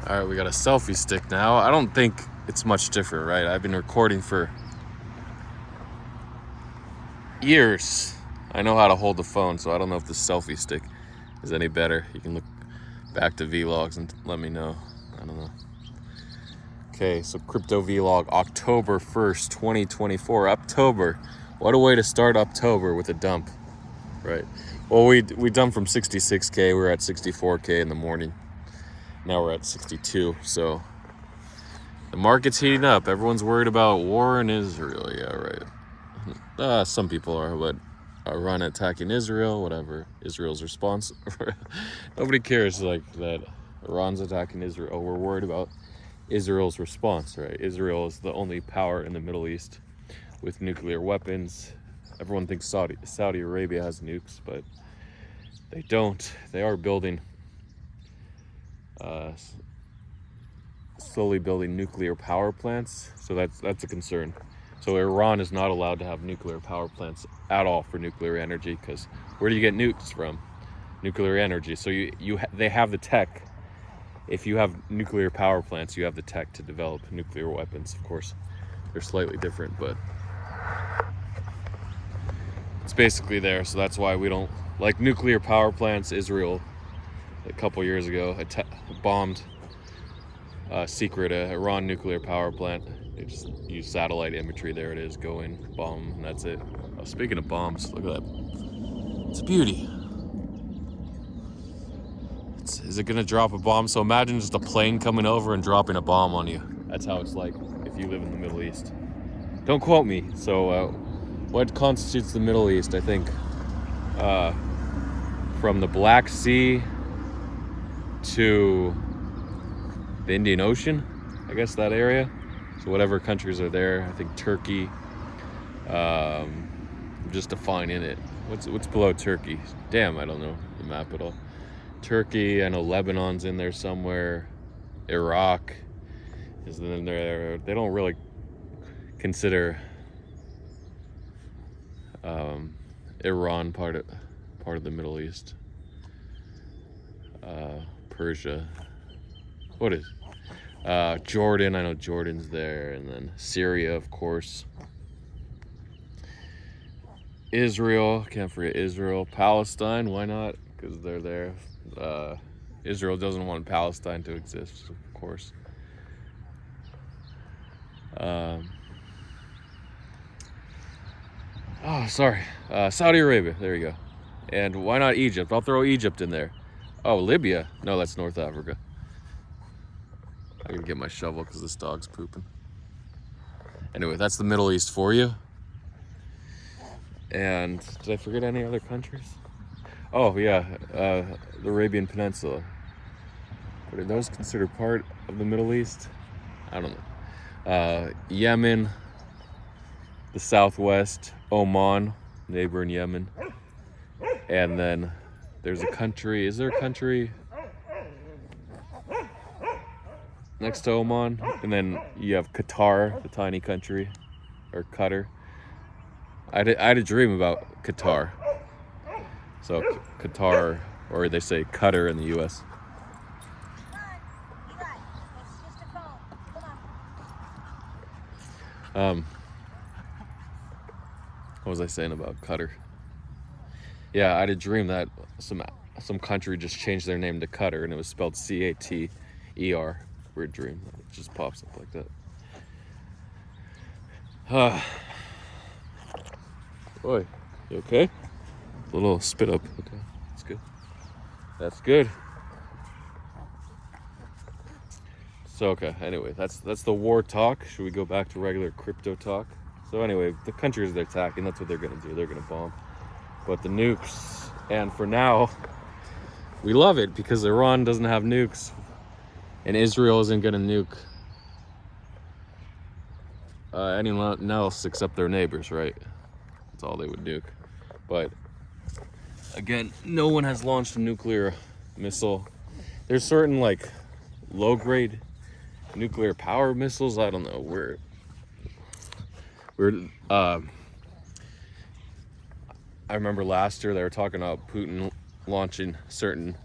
All right, we got a selfie stick now. I don't think it's much different, right? I've been recording for years. I know how to hold the phone, so I don't know if the selfie stick is any better. You can look back to vlogs and let me know. I don't know. Okay, so crypto vlog, October 1st, 2024. October. What a way to start October with a dump, right? Well, we dumped from 66K. We were at 64K in the morning. Now we're at 62. So the market's heating up. Everyone's worried about war in Israel. Yeah, right. Some people are, but Iran attacking Israel, whatever. Israel's response. Nobody cares like that. Iran's attacking Israel. We're worried about Israel's response, right? Israel is the only power in the Middle East with nuclear weapons. Everyone thinks Saudi Arabia has nukes, but they don't. They are building, slowly building nuclear power plants. So that's a concern. So Iran is not allowed to have nuclear power plants at all for nuclear energy, because where do you get nukes from? Nuclear energy. So they have the tech. If you have nuclear power plants, you have the tech to develop nuclear weapons. Of course, they're slightly different, but it's basically there. So that's why we don't like nuclear power plants. Israel, a couple years ago, bombed secret Iran nuclear power plant. They just use satellite imagery. There it is, going, bomb, and that's it. Oh, speaking of bombs, look at that. It's a beauty. Is it gonna drop a bomb? So imagine just a plane coming over and dropping a bomb on you. That's how it's like if you live in the Middle East. Don't quote me. So what constitutes the Middle East? I think from the Black Sea to the Indian Ocean, I guess that area. So whatever countries are there, I think Turkey. Just defining it. What's below Turkey? Damn, I don't know the map at all. Turkey, I know Lebanon's in there somewhere. Iraq is in there. They don't really consider Iran part of the Middle East. Persia. What is Jordan? I know Jordan's there, and then Syria, of course. Israel, can't forget Israel. Palestine, why not? Because they're there. Israel doesn't want Palestine to exist, of course. Saudi Arabia, there you go. And why not Egypt? I'll throw Egypt in there. Oh, Libya. No, that's North Africa. I gotta get my shovel because this dog's pooping. Anyway, that's the Middle East for you. And did I forget any other countries? Oh yeah, the Arabian Peninsula. But are those considered part of the Middle East? I don't know. Yemen, the Southwest, Oman, neighboring Yemen. And then there's a country, is there a country next to Oman? And then you have Qatar, the tiny country, or Qatar. I had a dream about Qatar. So Qatar, or they say Qatar in the US. What was I saying about Qatar? Yeah, I had a dream that some country just changed their name to Qatar, and it was spelled Cater. Weird dream. It just pops up like that. Boy, you okay? A little spit up. Okay, that's good. That's good. So okay, anyway, that's the war talk. Should we go back to regular crypto talk? So anyway, the countries they're attacking, that's what they're gonna do. They're gonna bomb. But the nukes, and for now, we love it because Iran doesn't have nukes, and Israel isn't gonna nuke anyone else except their neighbors, right? That's all they would nuke. But again, no one has launched a nuclear missile. There's certain like low-grade nuclear power missiles. I don't know where. I remember last year they were talking about Putin launching certain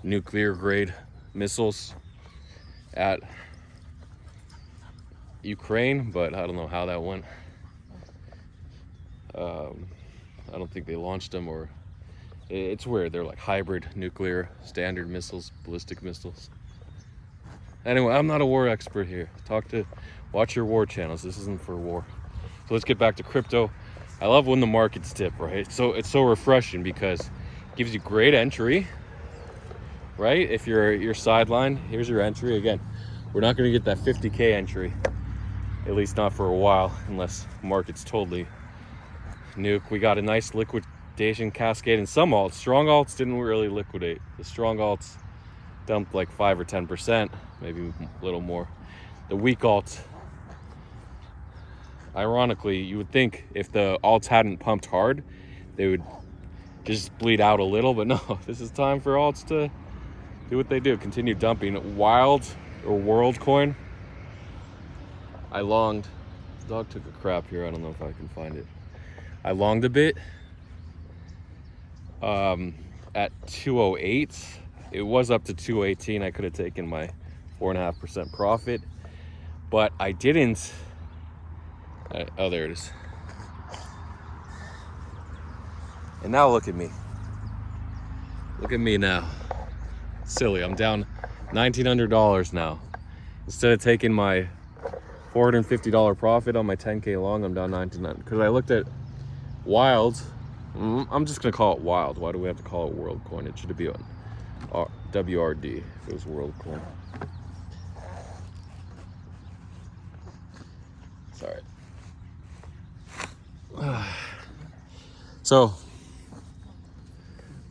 nuclear grade missiles, at Ukraine, but I don't know how that went. I don't think they launched them, or it's weird. They're like hybrid nuclear standard missiles, ballistic missiles. Anyway, I'm not a war expert here. Watch your war channels. This isn't for war. So let's get back to crypto. I love when the markets dip, right? So it's so refreshing because it gives you great entry, right? If you're sidelined, here's your entry. Again, we're not going to get that 50K entry, at least not for a while, unless market's totally nuke. We got a nice liquidation cascade in some alts. Strong alts didn't really liquidate. The strong alts dumped like 5 or 10%, maybe a little more. The weak alts, ironically, you would think if the alts hadn't pumped hard, they would just bleed out a little, but no, this is time for alts to do what they do, continue dumping. Wild or World coin, I longed. The dog took a crap here. I don't know if I can find it. I longed a bit at 208. It was up to 218. I could have taken my 4.5% profit, but I didn't. Oh, there it is. And now look at me. Look at me now. Silly. I'm down $1,900 now. Instead of taking my $450 profit on my 10K long, I'm down $1,900 because I looked at Wild. I'm just gonna call it Wild. Why do we have to call it World coin? It should be on WRD if it was World coin. Sorry. So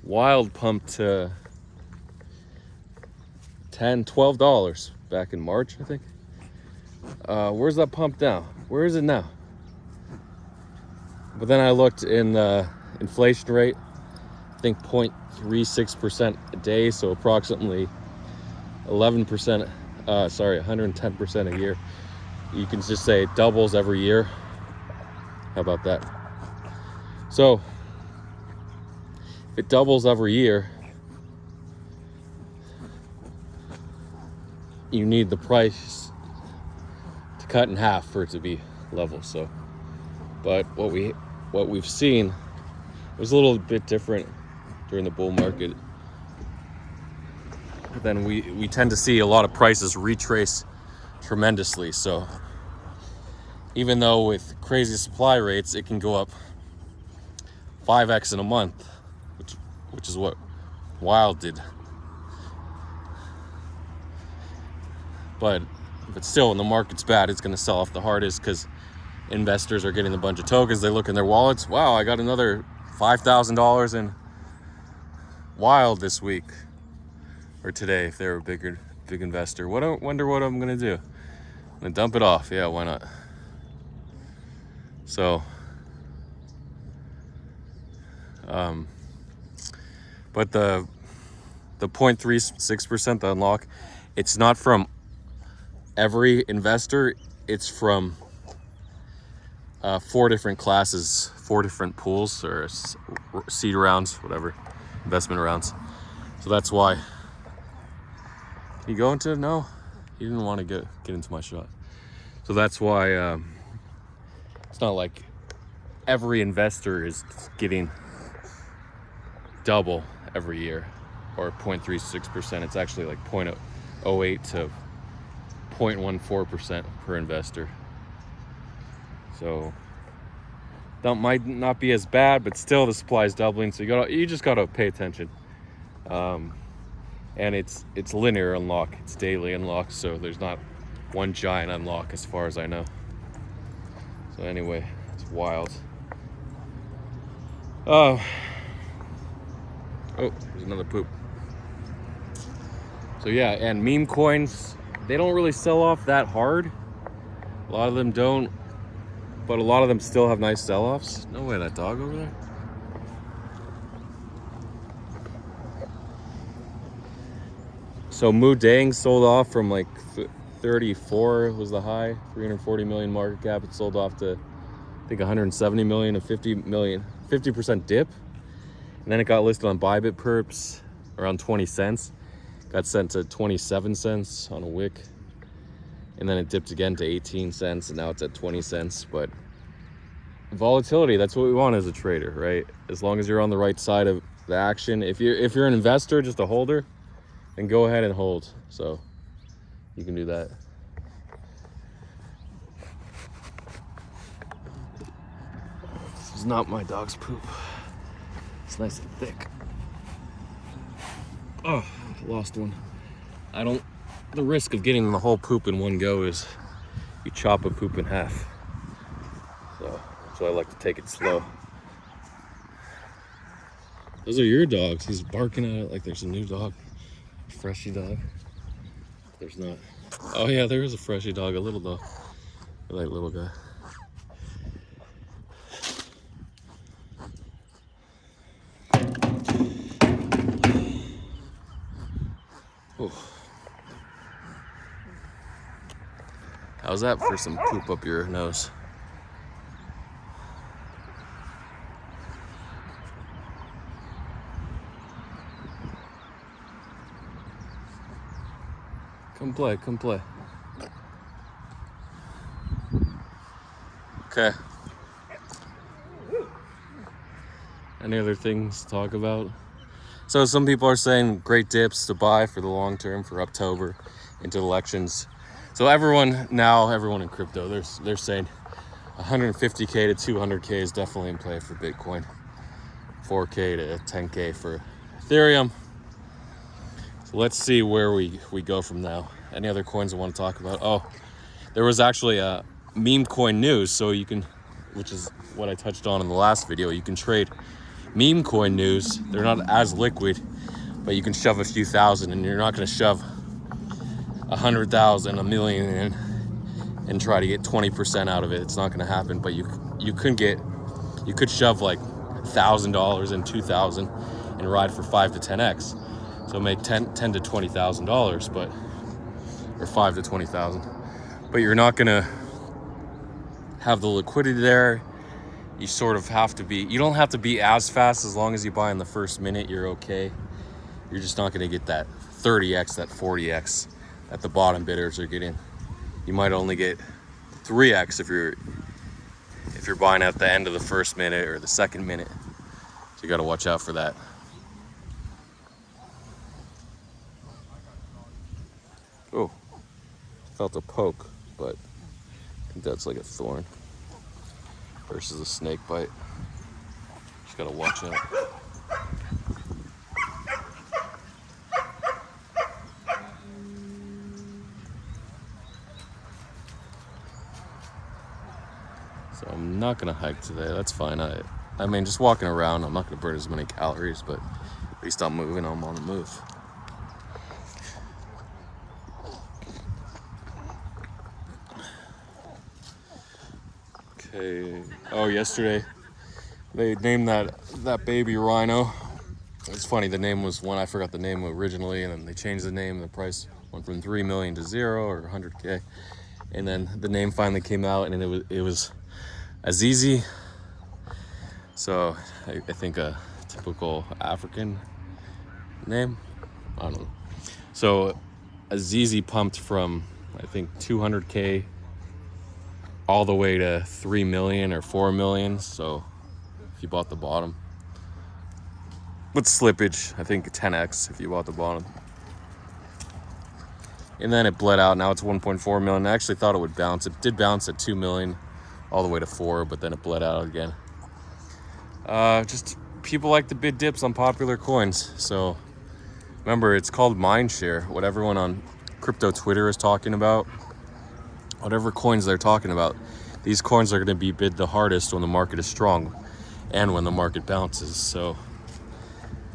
Wild pumped to $10, $12 back in March, I think. Where's that pump now? Where is it now? But then I looked in the inflation rate, I think 0.36% a day, so approximately 11%, 110% a year. You can just say it doubles every year. How about that? So, if it doubles every year, you need the price to cut in half for it to be level. So, but what we've seen was a little bit different during the bull market. But then we tend to see a lot of prices retrace tremendously. So even though with crazy supply rates, it can go up 5x in a month, which is what Wild did. But still, when the market's bad, it's going to sell off the hardest because investors are getting a bunch of tokens. They look in their wallets. Wow, I got another $5,000 in Wild this week or today if they're a big investor. Wonder what I'm going to do. I'm going to dump it off. Yeah, why not? So, but the 0.36%, the unlock, it's not from every investor. It's from 4 different classes, 4 different pools or seed rounds, whatever, investment rounds. So that's why. You go into? No, he didn't want to get into my shot. So that's why it's not like every investor is getting double every year or 0.36%. It's actually like 0.08 to 0.14% per investor. So that might not be as bad, but still the supply is doubling. So you just gotta pay attention. And it's linear unlock, it's daily unlock. So there's not one giant unlock as far as I know. So anyway, it's Wild. Oh, there's another poop. So yeah, and meme coins, they don't really sell off that hard. A lot of them don't, but a lot of them still have nice sell-offs. No way, that dog over there. So degen sold off from like 34 was the high, 340 million market cap. It sold off to I think 170 million, a 50% dip. And then it got listed on Bybit Perps around 20 cents. got sent to 27 cents on a wick, and then it dipped again to 18 cents, and now it's at 20 cents. But volatility, that's what we want as a trader, right? As long as you're on the right side of the action. If you're an investor, just a holder, then go ahead and hold. So you can do that. This is not my dog's poop. It's nice and thick. Oh, lost one. The risk of getting the whole poop in one go is you chop a poop in half. So that's why I like to take it slow. Those are your dogs. He's barking at it like there's a new dog. A freshy dog. There's not. Oh yeah, there is a freshy dog, a little dog. I like little guy. Oh. How's that for some poop up your nose? Come play, come play. Okay. Any other things to talk about? So some people are saying great dips to buy for the long term for October into elections. So everyone in crypto, they're saying 150K to 200K is definitely in play for Bitcoin. 4K to 10K for Ethereum. So let's see where we go from now. Any other coins I want to talk about? Oh, there was actually a meme coin news. So you can, which is what I touched on in the last video, you can trade meme coin news. They're not as liquid, but you can shove a few thousand, and you're not going to shove 100,000, a million in and try to get 20% out of it. It's not going to happen. But you could shove like $1,000 and 2,000 and ride for 5 to 10x. So make $10,000 to $20,000, but or 5 to 20,000. But you're not going to have the liquidity there. You sort of have to be, you don't have to be as fast. As long as you buy in the first minute, you're okay. You're just not going to get that 30x, that 40x that the bottom bidders are getting. You might only get 3x if you're buying at the end of the first minute or the second minute. So you got to watch out for that. Oh, felt a poke, but I think that's like a thorn versus a snake bite. Just gotta watch out. So I'm not gonna hike today, that's fine. I mean, just walking around, I'm not gonna burn as many calories, but at least I'm moving, I'm on the move. Okay. Oh, yesterday they named that baby rhino. It's funny, the name was one, I forgot the name originally, and then they changed the name. The price went from 3 million to 0 or 100K, and then the name finally came out, and it was Azizi. So I think a typical African name. I don't know. So Azizi pumped from I think 200K all the way to 3 million or 4 million. So if you bought the bottom, with slippage, I think 10x if you bought the bottom. And then it bled out. Now it's 1.4 million. I actually thought it would bounce. It did bounce at 2 million all the way to 4, but then it bled out again. Just people like to bid dips on popular coins. So remember, it's called mindshare. What everyone on crypto Twitter is talking about, whatever coins they're talking about, these coins are going to be bid the hardest when the market is strong and when the market bounces. So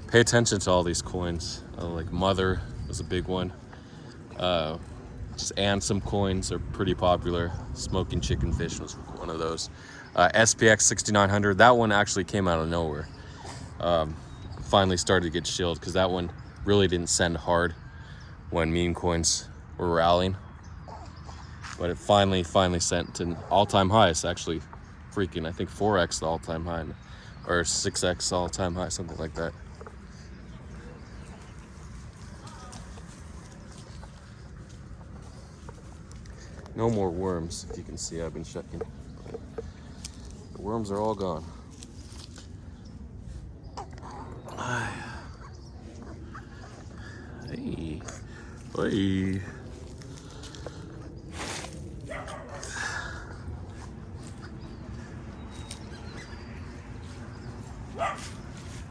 pay attention to all these coins. Like Mother was a big one. Just Ansem coins are pretty popular. Smoking Chicken Fish was one of those. SPX 6900, that one actually came out of nowhere. Finally started to get shilled because that one really didn't send hard when meme coins were rallying. But it finally sent to all-time highs. Actually, freaking, I think 4x the all-time high, or 6x all-time high, something like that. No more worms. If you can see, I've been checking. The worms are all gone. Hey. Hey.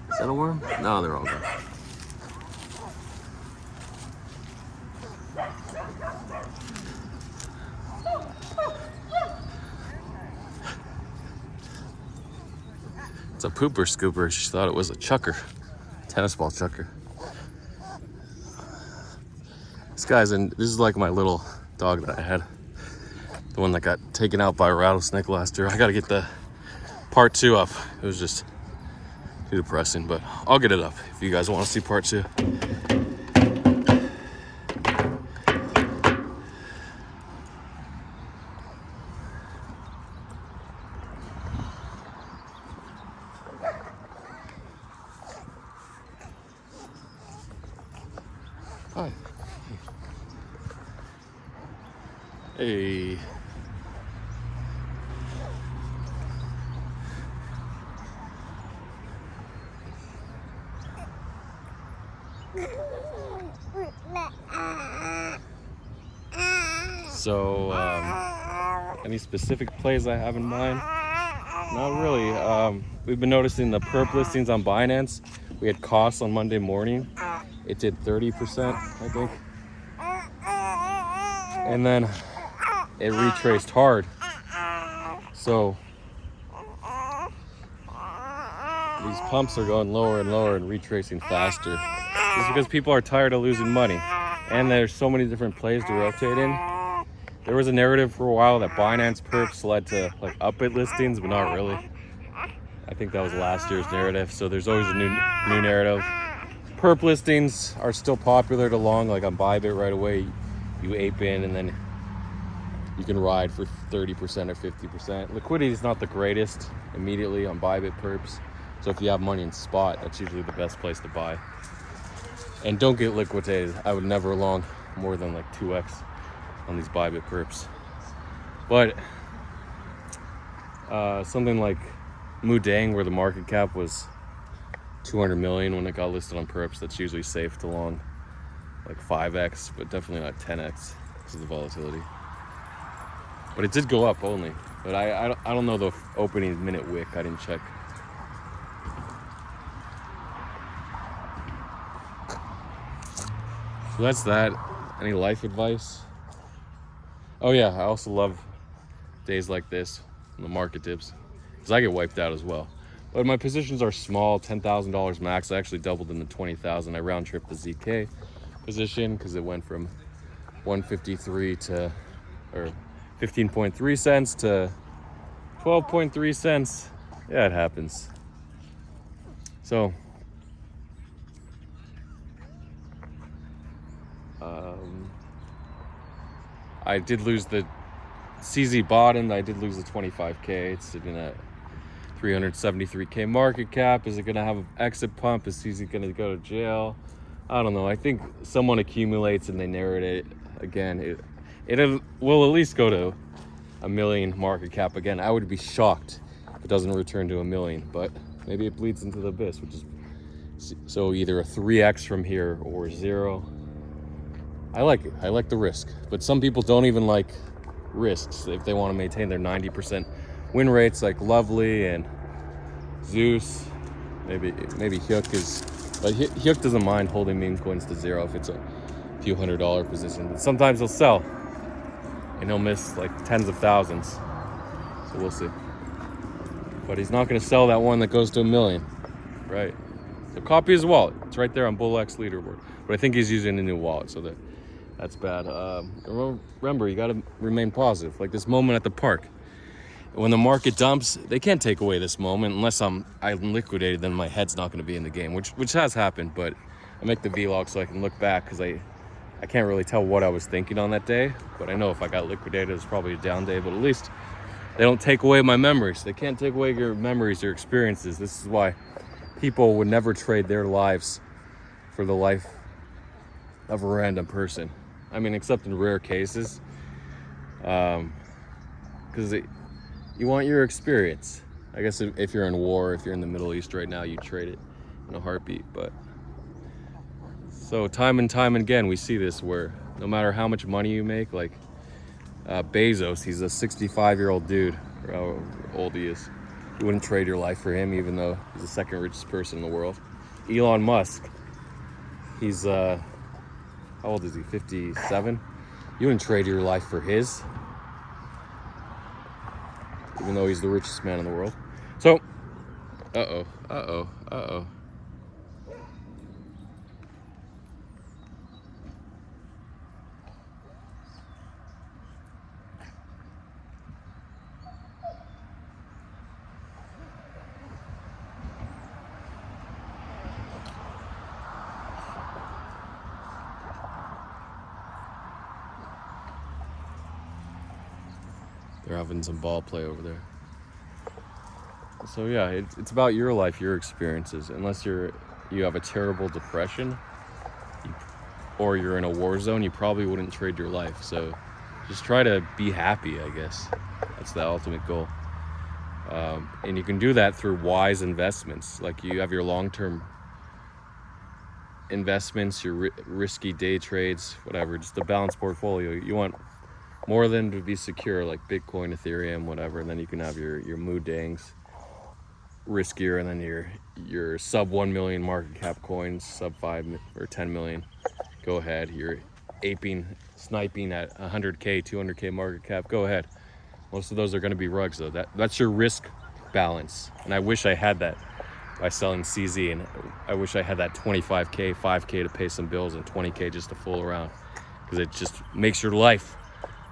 Is that a worm? No, they're all gone. It's a pooper scooper. She thought it was a chucker. Tennis ball chucker. This is like my little dog that I had. The one that got taken out by a rattlesnake last year. I gotta get the part 2 up. It was just too depressing, but I'll get it up if you guys want to see part 2. Hi. Hey. So, any specific plays I have in mind? Not really. We've been noticing the perp listings on Binance. We had costs on Monday morning. It did 30%, I think. And then it retraced hard. So these pumps are going lower and lower and retracing faster. It's because people are tired of losing money. And there's so many different plays to rotate in. There was a narrative for a while that Binance perps led to like up-it listings, but not really. I think that was last year's narrative. So there's always a new narrative. Perp listings are still popular to long, like on Bybit right away. You ape in and then you can ride for 30% or 50%. Liquidity is not the greatest immediately on Bybit perps. So if you have money in spot, that's usually the best place to buy. And don't get liquidated. I would never long more than like 2x on these Bybit perps. But something like degen, where the market cap was 200 million when it got listed on perps, that's usually safe to long like 5x, but definitely not 10x because of the volatility. But it did go up only. But I don't know the opening minute wick. I didn't check. So that's that. Any life advice? Oh yeah, I also love days like this when the market dips, because I get wiped out as well. But my positions are small, $10,000 max. I actually doubled into 20,000. I round tripped the ZK position because it went from 153 to, or 15.3 cents to 12.3 cents. Yeah, it happens. So, I did lose the CZ bottom. I did lose the 25K. It's sitting at 373K market cap. Is it going to have an exit pump? Is CZ going to go to jail? I don't know. I think someone accumulates and they narrate it again. It will at least go to 1 million market cap again. I would be shocked if it doesn't return to 1 million, but maybe it bleeds into the abyss, which is so either a 3x from here or 0. I like it. I like the risk, but some people don't even like risks if they want to maintain their 90% win rates, like Lovely and Zeus. Maybe Hyuk is, but Hyuk doesn't mind holding meme coins to 0 if it's a few $100 position. But sometimes he'll sell and he'll miss like tens of thousands. So we'll see. But he's not going to sell that one that goes to 1 million, right? So copy his wallet. It's right there on BullX leaderboard. But I think he's using a new wallet, so that's bad. Remember, you got to remain positive. Like this moment at the park. When the market dumps, they can't take away this moment unless I'm liquidated. Then my head's not going to be in the game, which has happened. But I make the vlog so I can look back, because I can't really tell what I was thinking on that day. But I know if I got liquidated, it was probably a down day. But at least they don't take away my memories. They can't take away your memories, your experiences. This is why people would never trade their lives for the life of a random person. I mean, except in rare cases. Because you want your experience. I guess if you're in war, if you're in the Middle East right now, you trade it in a heartbeat. But so time and time again, we see this where no matter how much money you make, like Bezos, he's a 65-year-old dude, or how old he is. You wouldn't trade your life for him, even though he's the second richest person in the world. Elon Musk, he's how old is he? 57. You wouldn't trade your life for his, even though he's the richest man in the world. So, uh-oh. They're having some ball play over there. So yeah, it's about your life, your experiences. Unless you have a terrible depression, or you're in a war zone, you probably wouldn't trade your life. So just try to be happy, I guess. That's the ultimate goal. And you can do that through wise investments. Like you have your long-term investments, your risky day trades, whatever, just a balanced portfolio. You want more than to be secure, like Bitcoin, Ethereum, whatever, and then you can have your mood dangs, riskier, and then your sub 1 million market cap coins, sub 5 or 10 million. Go ahead. You're sniping at 100K, 200K market cap. Go ahead. Most of those are going to be rugs, though. That's your risk balance, and I wish I had that by selling CZ, and I wish I had that 25K, 5K to pay some bills, and 20K just to fool around, because it just makes your life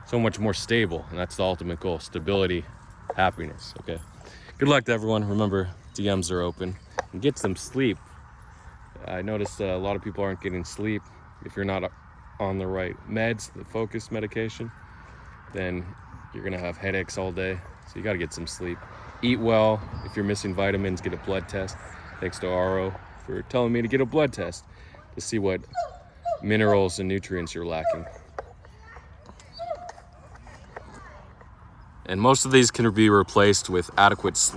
so much more stable, and that's the ultimate goal: stability, happiness. Okay, good luck to everyone. Remember, DMs are open, and get some sleep. I noticed a lot of people aren't getting sleep. If you're not on the right meds, the focus medication, then you're gonna have headaches all day. So you got to get some sleep. Eat well. If you're missing vitamins, get a blood test. Thanks to Aro for telling me to get a blood test to see what minerals and nutrients you're lacking. And most of these can be replaced with adequate sleep.